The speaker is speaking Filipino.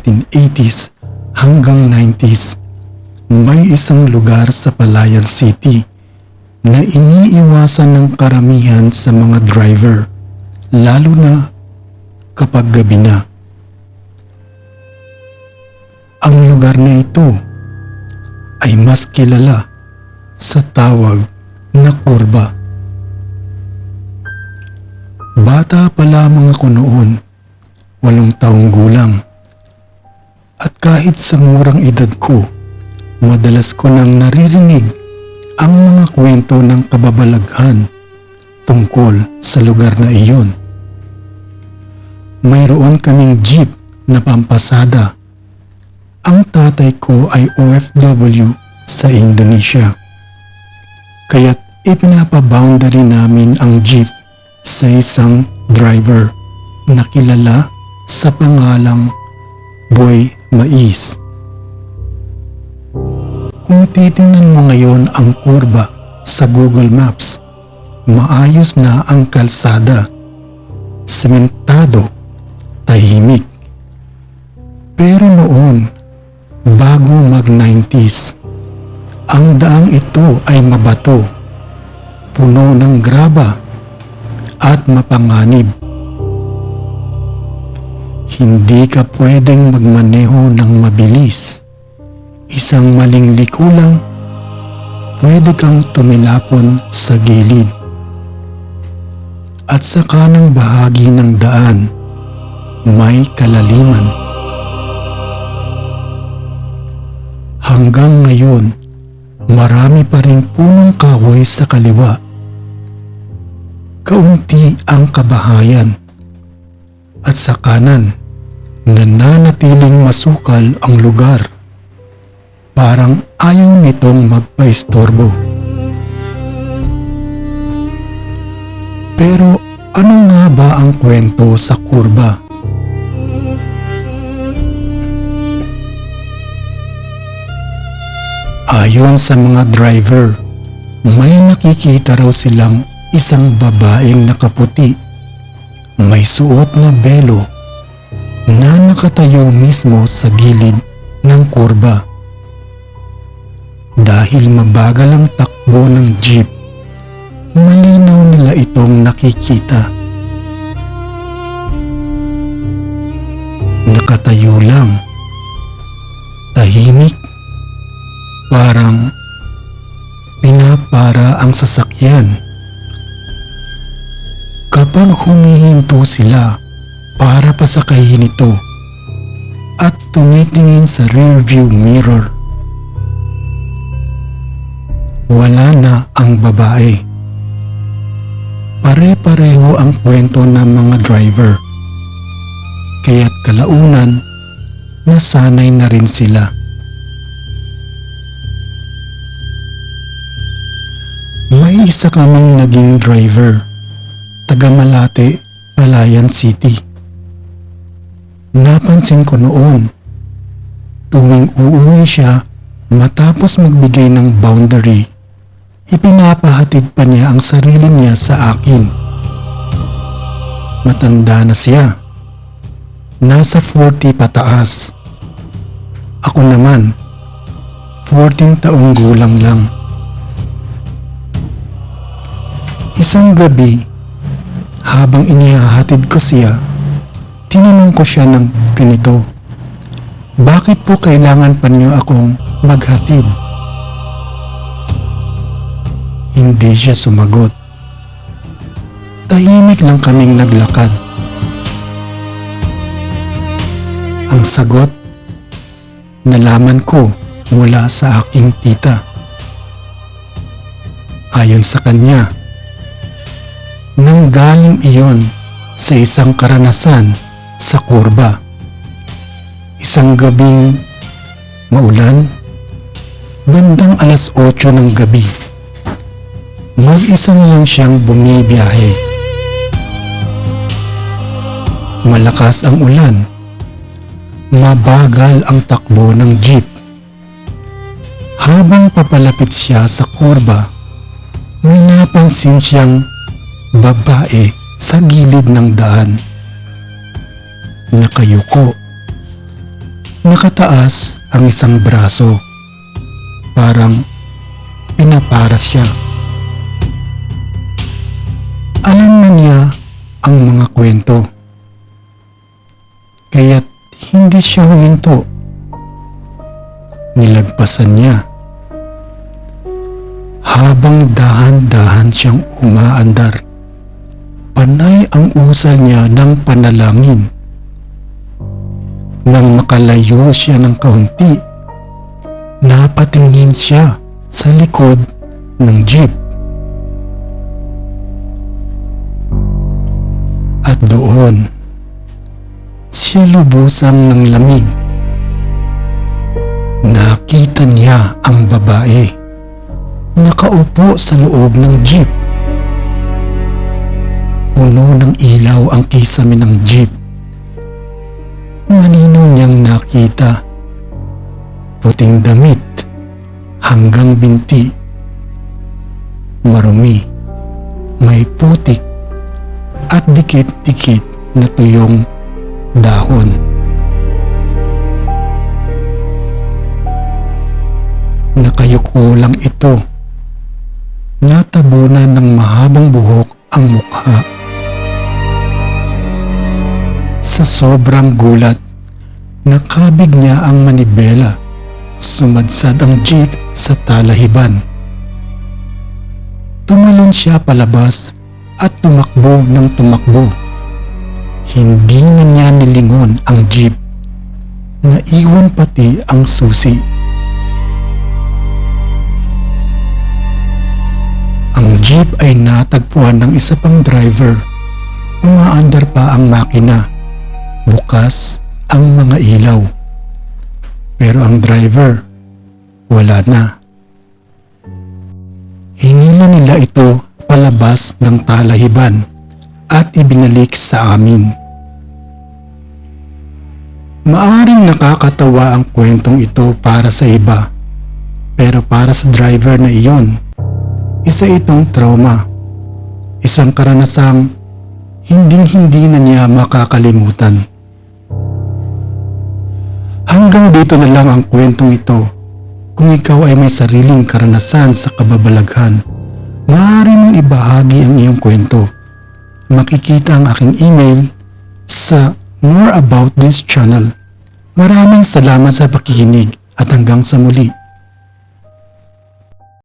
1980s hanggang 90s, may isang lugar sa Palayan City na iniiwasan ng karamihan sa mga driver, lalo na kapag gabi na. Ang lugar na ito ay mas kilala sa tawag na kurba. Bata pa lamang ako noon, 8 taong gulang. At kahit sa murang edad ko, madalas ko nang naririnig ang mga kwento ng kababalaghan tungkol sa lugar na iyon. Mayroon kaming jeep na pampasada. Ang tatay ko ay OFW sa Indonesia, kaya't ipinapaboundary namin ang jeep sa isang driver na kilala sa pangalang Boy Mais. Kung titingnan mo ngayon ang kurba sa Google Maps, maayos na ang kalsada, sementado, tahimik. Pero noon, bago mag-90s, ang daang ito ay mabato, puno ng graba at mapanganib. Hindi ka pwedeng magmaneho ng mabilis. Isang maling liko lang, pwede kang tumilapon sa gilid. At sa kanang bahagi ng daan, may kalaliman. Hanggang ngayon, marami pa ring punong kahoy sa kaliwa. Kaunti ang kabahayan. At sa kanan, nananatiling masukal ang lugar. Parang ayaw nitong magpaistorbo. Pero ano nga ba ang kwento sa kurba? Ayon sa mga driver, may nakikita raw silang isang babaeng nakaputi, may suot na belo, na nakatayo mismo sa gilid ng kurba. Dahil mabagal ang takbo ng jeep, malinaw nila itong nakikita. Nakatayo lang, tahimik, parang pinapara ang sasakyan. Kapag humihinto sila para pasakayin ito at tumitingin sa rearview mirror, wala na ang babae. Pare-pareho ang kwento ng mga driver, kaya't kalaunan nasanay na rin sila. May isa kaming naging driver, taga Malate, Palayan City. Napansin ko noon, tuwing uuwi siya matapos magbigay ng boundary, ipinapahatid pa niya ang sarili niya sa akin. Matanda na siya, nasa 40 pataas. Ako naman, 14 taong gulang lang. Isang gabi, habang inihahatid ko siya, tinanong ko siya ng ganito, "Bakit po kailangan pa niyo akong maghatid?" Hindi siya sumagot. Tahimik lang kaming naglakad. Ang sagot, nalaman ko mula sa aking tita. Ayon sa kanya, nanggaling iyon sa isang karanasan sa kurba. Isang gabing maulan, bandang 8:00 ng gabi. Mag-isa na lang siyang bumibiyahe. Malakas ang ulan. Mabagal ang takbo ng jeep. Habang papalapit siya sa kurba, may napansin siyang babae sa gilid ng daan. Nakayuko. Nakataas ang isang braso. Parang pinaparas siya. Alam na niya ang mga kwento. Kaya't hindi siya huminto. Nilagpasan niya. Habang dahan-dahan siyang umaandar, panay ang usal niya ng panalangin. Nang makalayo siya ng kaunti, napatingin siya sa likod ng jeep. At doon, siya lubusang ng lamig. Nakita niya ang babae. Nakaupo sa loob ng jeep. Puno ng ilaw ang kisame ng jeep. Malinaw niyang nakita. Puting damit hanggang binti. Marumi, may putik at dikit-dikit na tuyong dahon. Nakayuko lang ito. Natabunan ng mahabang buhok ang mukha. Sa sobrang gulat, nakabig niya ang manibela. Sumadsad ang jeep sa talahiban. Tumalon siya palabas at tumakbo ng tumakbo. Hindi na niya nilingon ang jeep. Naiwan pati ang susi. Ang jeep ay natagpuan ng isa pang driver. Umaandar pa ang makina. Bukas ang mga ilaw. Pero ang driver, wala na. Hinila nila ito palabas ng talahiban at ibinalik sa amin. Maaring nakakatawa ang kwentong ito para sa iba, pero para sa driver na iyon, isa itong trauma. Isang karanasang hinding-hindi na niya makakalimutan. Hanggang dito na lang ang kwentong ito. Kung ikaw ay may sariling karanasan sa kababalaghan, maaari mong ibahagi ang iyong kwento. Makikita ang aking email sa More About This channel. Maraming salamat sa pakikinig at hanggang sa muli.